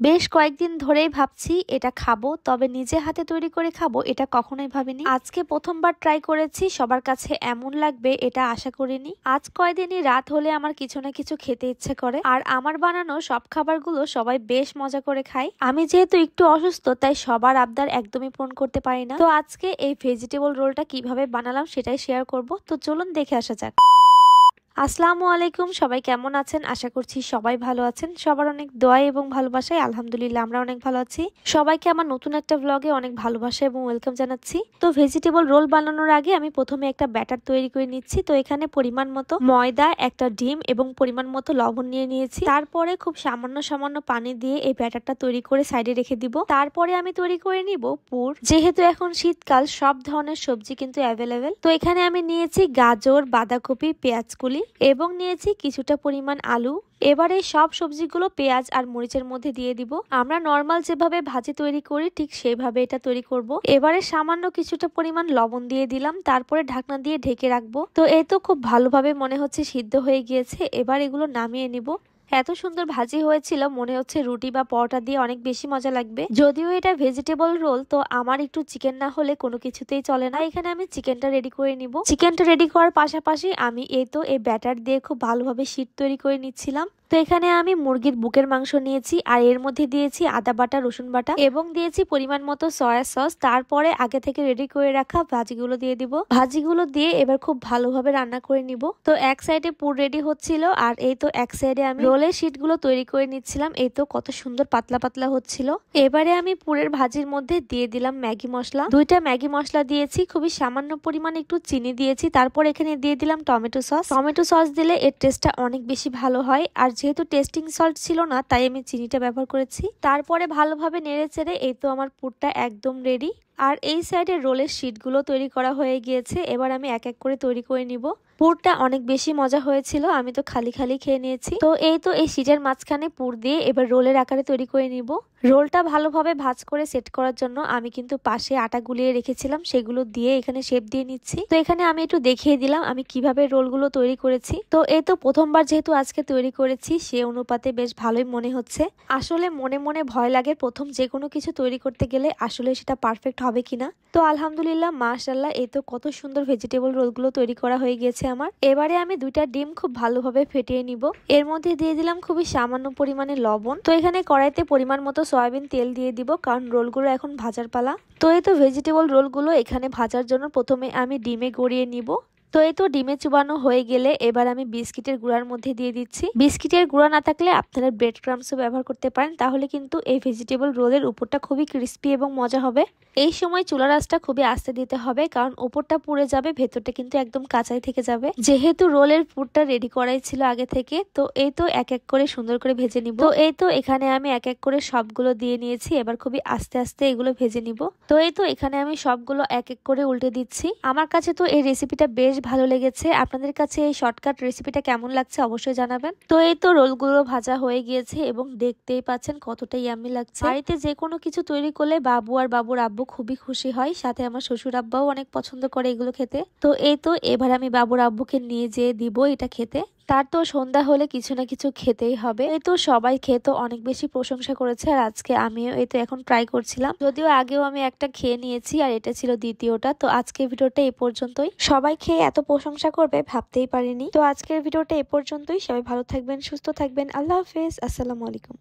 বেশ কয়েকদিন ধরেই ভাবছি এটা খাবো, তবে নিজে হাতে তৈরি করে খাবো এটা কখনোই ভাবিনি। আজকে প্রথমবার ট্রাই করেছি, সবার কাছে এমন লাগবে এটা আশা করিনি। আজ কয়দিনই রাত হলে আমার কিছু না কিছু খেতে ইচ্ছে করে, আর আমার বানানো সব খাবারগুলো সবাই বেশ মজা করে খায়। আমি যেহেতু একটু অসুস্থ, তাই সবার আবদার একদমই পূরণ করতে পারি না। তো আজকে এই ভেজিটেবল রোলটা কিভাবে বানালাম সেটাই শেয়ার করব। তো চলুন দেখে আসা যাক। আসসালামু আলাইকুম, সবাই কেমন আছেন? আশা করছি সবাই ভালো আছেন। সবার অনেক দোয়া এবং ভালোবাসায় আলহামদুলিল্লাহ আমরা অনেক ভালো আছি। সবাইকে আমার নতুন একটা ব্লগে অনেক ভালোবাসা এবং ওয়েলকাম জানাচ্ছি। তো ভেজিটেবল রোল বানানোর আগে আমি প্রথমে একটা ব্যাটার তৈরি করে নিচ্ছি। তো এখানে পরিমাণ মতো ময়দা, একটা ডিম এবং পরিমাণ মতো লবণ নিয়ে নিয়েছি। তারপরে খুব সামান্য পানি দিয়ে এই ব্যাটারটা তৈরি করে সাইডে রেখে দিব। তারপরে আমি তৈরি করে নিব পুর। যেহেতু এখন শীতকাল, সব ধরনের সবজি কিন্তু অ্যাভেলেবেল। তো এখানে আমি নিয়েছি গাজর, বাঁধাকপি, পেঁয়াজকলি এবং নিয়েছি কিছুটা পরিমাণ আলু। এবারে সব সবজিগুলো পেঁয়াজ আর মরিচের মধ্যে দিয়ে দিব। আমরা নর্মাল যেভাবে ভাজি তৈরি করি ঠিক সেইভাবে এটা তৈরি করব। এবারে সামান্য কিছুটা পরিমাণ লবণ দিয়ে দিলাম, তারপরে ঢাকনা দিয়ে ঢেকে রাখবো। তো এই তো খুব ভালোভাবে মনে হচ্ছে সিদ্ধ হয়ে গিয়েছে। এবার এগুলো নামিয়ে নিব। এত সুন্দর ভাজি হয়েছিল, মনে হচ্ছে রুটি বা পরোটা দিয়ে অনেক বেশি মজা লাগবে। যদিও এটা ভেজিটেবল রোল, তো আমার একটু চিকেন না হলে কোনো কিছুতেই চলে না। এখানে আমি চিকেনটা রেডি করে নিব। চিকেনটা রেডি করার পাশাপাশি আমি এই ব্যাটার দিয়ে খুব ভালোভাবে শীট তৈরি করে নিচ্ছিলাম। তো এখানে আমি মুরগির বুকের মাংস নিয়েছি, আর এর মধ্যে দিয়েছি আদা বাটা, রসুন বাটা এবং দিয়েছি পরিমাণ মতো সয়া সস। তারপরে আগে থেকে রেডি করে রাখা ভাজিগুলো দিয়ে দিব। ভাজিগুলো দিয়ে এবার খুব ভালোভাবে রান্না করে নিব। তো এক সাইডে পুর রেডি হচ্ছিল, আর এই তো এক সাইডে আমি রোলের শীটগুলো তৈরি করে নিচ্ছিলাম। এই তো কত সুন্দর পাতলা পাতলা হচ্ছিল। এবারে আমি পুরের ভাজির মধ্যে দিয়ে দিলাম ম্যাগি মশলা। 2টা ম্যাগি মশলা দিয়েছি, খুবই সামান্য পরিমাণ একটু চিনি দিয়েছি। তারপর এখানে দিয়ে দিলাম টমেটো সস। টমেটো সস দিলে এর টেস্টটা অনেক বেশি ভালো হয়, আর যেহেতু টেস্টিং সল্ট ছিল না তাই আমি চিনিটা ব্যবহার করেছি। তারপরে ভালোভাবে নেড়ে চেড়ে এই তো আমার পুরটা একদম রেডি। আর এই সাইডে রোলের শীটগুলো তৈরি করা হয়ে গিয়েছে। এবার আমি এক এক করে তৈরি করে নিব। পুরটা অনেক বেশি মজা হয়েছিল, আমি তো খালি খেয়ে নিয়েছি। তো এই তো এই শীটের মাঝখানে পুর দিয়ে এবার রোলের আকারে তৈরি করে নিব। রোলটা ভালোভাবে ভাঁজ করে সেট করার জন্য আমি কিন্তু পাশে আটা গুলিয়ে রেখেছিলাম, সেগুলো দিয়ে এখানে শেপ দিয়ে নিচ্ছি। তো এখানে আমি একটু দেখিয়ে দিলাম আমি কিভাবে রোলগুলো তৈরি করেছি। তো এই তো প্রথমবার যেহেতু আজকে তৈরি করেছি, সে অনুপাতে বেশ ভালোই মনে হচ্ছে। আসলে মনে মনে ভয় লাগে প্রথম যে কোনো কিছু তৈরি করতে গেলে আসলে সেটা পারফেক্ট হবে কিনা। তো আলহামদুলিল্লাহ, মাশাআল্লাহ, এই তো কত সুন্দর ভেজিটেবল রোলগুলো তৈরি করা হয়ে গেছে আমার। এবারে আমি 2টা ডিম খুব ভালোভাবে ফেটিয়ে নিব। এর মধ্যে দিয়ে দিলাম খুবই সামান্য পরিমাণে লবণ। তো এখানে কড়াইতে পরিমাণ মতো সয়াবিন তেল দিয়ে দিব, কারণ রোলগুলো এখন ভাজার পালা। তো এই তো ভেজিটেবল রোলগুলো এখানে ভাজার জন্য প্রথমে আমি ডিমে গড়িয়ে নিব। তো এই তো ডিমে চুবানো হয়ে গেলে এবার আমি বিস্কিটের গুঁড়ার মধ্যে দিয়ে দিচ্ছি। বিস্কিটের গুঁড়া না থাকলে আপনারা ব্রেড ক্রাম্বসও ব্যবহার করতে পারেন, তাহলে কিন্তু এই ভেজিটেবল রোলের উপরটা খুবই ক্রিস্পি এবং মজা হবে। এই সময় চুলার আঁচটা খুবই আস্তে দিতে হবে, কারণ উপরটা পুড়ে যাবে, ভেতরটা কিন্তু একদম কাঁচাই থেকে যাবে। যেহেতু রোলের পুরটা রেডি করাই ছিল আগে থেকে, তো এই তো এক এক করে সুন্দর করে ভেজে নিব। তো এই তো এখানে আমি এক এক করে সবগুলো দিয়ে নিয়েছি। এবার খুবই আস্তে আস্তে এগুলো ভেজে নিব। তো এই তো এখানে আমি সবগুলো এক এক করে উল্টে দিচ্ছি। আমার কাছে তো এই রেসিপিটা বেশ ভালো লেগেছে। আপনাদের কাছে এই শর্টকাট রেসিপিটা কেমন লাগছে অবশ্যই জানাবেন। তো এই তো রোলগুলো ভাজা হয়ে গিয়েছে এবং দেখতেই পাচ্ছেন কতটা ইয়াম্মি লাগছে। বাড়িতে যে কোনো কিছু তৈরি করলে বাবু আর বাবুর আব্বু খুবই খুশি হয়, সাথে আমার শ্বশুর আব্বাও অনেক পছন্দ করে এগুলো খেতে। তো এই তো এবার আমি বাবুর আব্বুকে নিয়ে যেয়ে দিব এটা খেতে। তার তো সন্ধ্যা হলে কিছু না কিছু খেতেই হবে। এই তো সবাই খেয়ে তো অনেক বেশি প্রশংসা করেছে, আর আজকে আমিও এই তো এখন ট্রাই করছিলাম। যদিও আগেও আমি একটা খেয়ে নিয়েছি, আর এটা ছিল দ্বিতীয়টা। তো আজকের ভিডিওটা এই পর্যন্তই। সবাই খেয়ে এত প্রশংসা করবে ভাবতেই পারিনি। তো আজকের ভিডিওটা এই পর্যন্তই। সবাই ভালো থাকবেন, সুস্থ থাকবেন। আল্লাহ হাফেজ, আসসালামু আলাইকুম।